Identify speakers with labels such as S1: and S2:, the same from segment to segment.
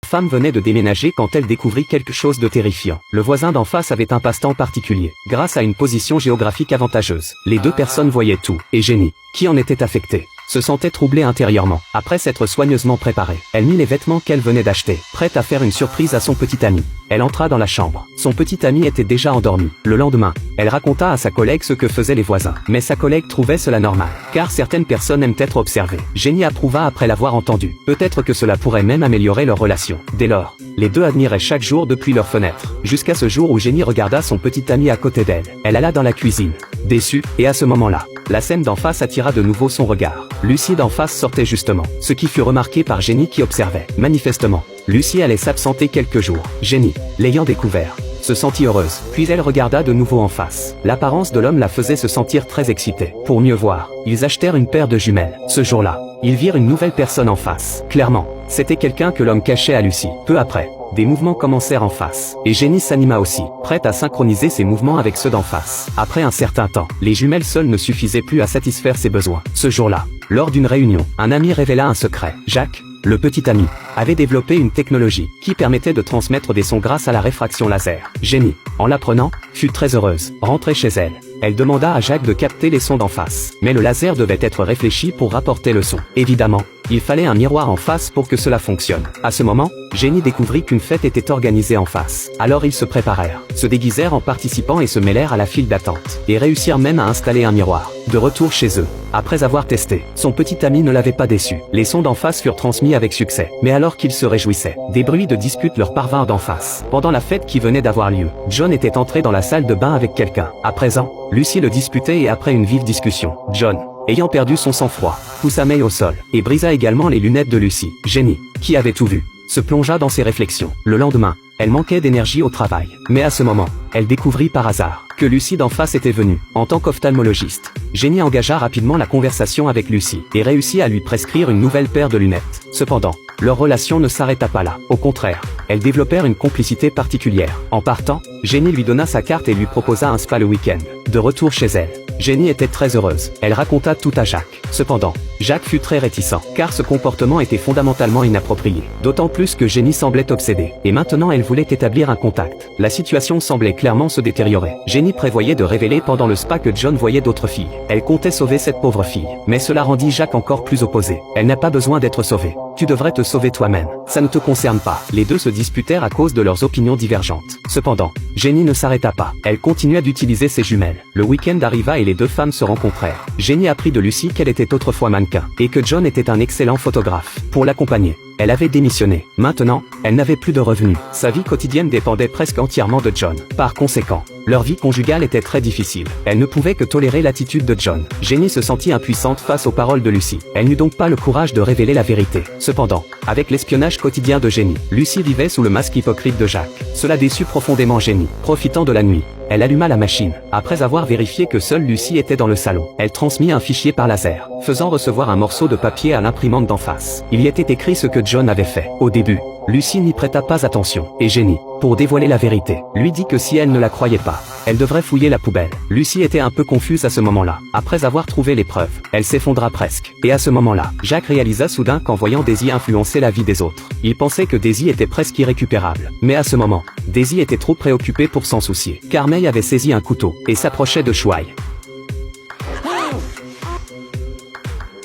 S1: femme venait de déménager quand elle découvrit quelque chose de terrifiant. Le voisin d'en face avait un passe-temps particulier. Grâce à une position géographique avantageuse, les deux personnes voyaient tout, et Jenny, qui en était affectée, se sentait troublée intérieurement. Après s'être soigneusement préparée, elle mit les vêtements qu'elle venait d'acheter, prête à faire une surprise à son petit ami. Elle entra dans la chambre. Son petit ami était déjà endormi. Le lendemain, elle raconta à sa collègue ce que faisaient les voisins. Mais sa collègue trouvait cela normal, car certaines personnes aiment être observées. Jenny approuva après l'avoir entendu. Peut-être que cela pourrait même améliorer leur relation. Dès lors, les deux admiraient chaque jour depuis leur fenêtre. Jusqu'à ce jour où Jenny regarda son petit ami à côté d'elle. Elle alla dans la cuisine, déçue, et à ce moment-là, la scène d'en face attira de nouveau son regard. Lucie d'en face sortait justement, ce qui fut remarqué par Jenny qui observait. Manifestement, Lucie allait s'absenter quelques jours. Jenny, l'ayant découvert, se sentit heureuse, puis elle regarda de nouveau en face. L'apparence de l'homme la faisait se sentir très excitée. Pour mieux voir, ils achetèrent une paire de jumelles. Ce jour-là, ils virent une nouvelle personne en face. Clairement, c'était quelqu'un que l'homme cachait à Lucie. Peu après, des mouvements commencèrent en face, et Jenny s'anima aussi, prête à synchroniser ses mouvements avec ceux d'en face. Après un certain temps, les jumelles seules ne suffisaient plus à satisfaire ses besoins. Ce jour-là, lors d'une réunion, un ami révéla un secret. Jacques, le petit ami, avait développé une technologie qui permettait de transmettre des sons grâce à la réfraction laser. Jenny, en l'apprenant, fut très heureuse. Rentrée chez elle, elle demanda à Jacques de capter les sons d'en face. Mais le laser devait être réfléchi pour rapporter le son. Évidemment, il fallait un miroir en face pour que cela fonctionne. À ce moment, Jenny découvrit qu'une fête était organisée en face. Alors ils se préparèrent, se déguisèrent en participants et se mêlèrent à la file d'attente. Et réussirent même à installer un miroir. De retour chez eux, après avoir testé, son petit ami ne l'avait pas déçu. Les sons d'en face furent transmis avec succès. Mais alors qu'ils se réjouissaient, des bruits de dispute leur parvinrent d'en face. Pendant la fête qui venait d'avoir lieu, John était entré dans la salle de bain avec quelqu'un. À présent, Lucie le disputait et après une vive discussion, John, ayant perdu son sang-froid, poussa May au sol, et brisa également les lunettes de Lucie. Jenny, qui avait tout vu, se plongea dans ses réflexions. Le lendemain, elle manquait d'énergie au travail. Mais à ce moment, elle découvrit par hasard que Lucie d'en face était venue. En tant qu'ophtalmologiste, Jenny engagea rapidement la conversation avec Lucie et réussit à lui prescrire une nouvelle paire de lunettes. Cependant, leur relation ne s'arrêta pas là. Au contraire, elles développèrent une complicité particulière. En partant, Jenny lui donna sa carte et lui proposa un spa le week-end. De retour chez elle, Jenny était très heureuse. Elle raconta tout à Jacques. Cependant, Jacques fut très réticent, car ce comportement était fondamentalement inapproprié. D'autant plus que Jenny semblait obsédée. Et maintenant elle voulait établir un contact. La situation semblait clairement se détériorer. Jenny prévoyait de révéler pendant le spa que John voyait d'autres filles. Elle comptait sauver cette pauvre fille. Mais cela rendit Jacques encore plus opposé. Elle n'a pas besoin d'être sauvée. Tu devrais te sauver toi-même. Ça ne te concerne pas. Les deux se disputèrent à cause de leurs opinions divergentes. Cependant, Jenny ne s'arrêta pas. Elle continua d'utiliser ses jumelles. Le week-end arriva et les deux femmes se rencontrèrent. Jenny apprit de Lucie qu'elle était autrefois mannequin, et que John était un excellent photographe. Pour l'accompagner, elle avait démissionné. Maintenant, elle n'avait plus de revenus. Sa vie quotidienne dépendait presque entièrement de John. Par conséquent, leur vie conjugale était très difficile. Elle ne pouvait que tolérer l'attitude de John. Jenny se sentit impuissante face aux paroles de Lucie. Elle n'eut donc pas le courage de révéler la vérité. Cependant, avec l'espionnage quotidien de Jenny, Lucie vivait sous le masque hypocrite de Jacques. Cela déçut profondément Jenny. Profitant de la nuit, elle alluma la machine. Après avoir vérifié que seule Lucie était dans le salon, elle transmit un fichier par laser, faisant recevoir un morceau de papier à l'imprimante d'en face. Il y était écrit ce que John avait fait. Au début, Lucie n'y prêta pas attention, et Jenny, pour dévoiler la vérité, lui dit que si elle ne la croyait pas, elle devrait fouiller la poubelle. Lucie était un peu confuse à ce moment-là. Après avoir trouvé les preuves, elle s'effondra presque. Et à ce moment-là, Jacques réalisa soudain qu'en voyant Daisy influencer la vie des autres, il pensait que Daisy était presque irrécupérable. Mais à ce moment, Daisy était trop préoccupée pour s'en soucier, car May avait saisi un couteau, et s'approchait de Shuai.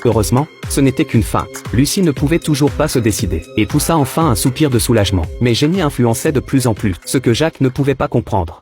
S1: Heureusement, ce n'était qu'une feinte. Lucie ne pouvait toujours pas se décider, et poussa enfin un soupir de soulagement. Mais Jenny influençait de plus en plus, ce que Jacques ne pouvait pas comprendre.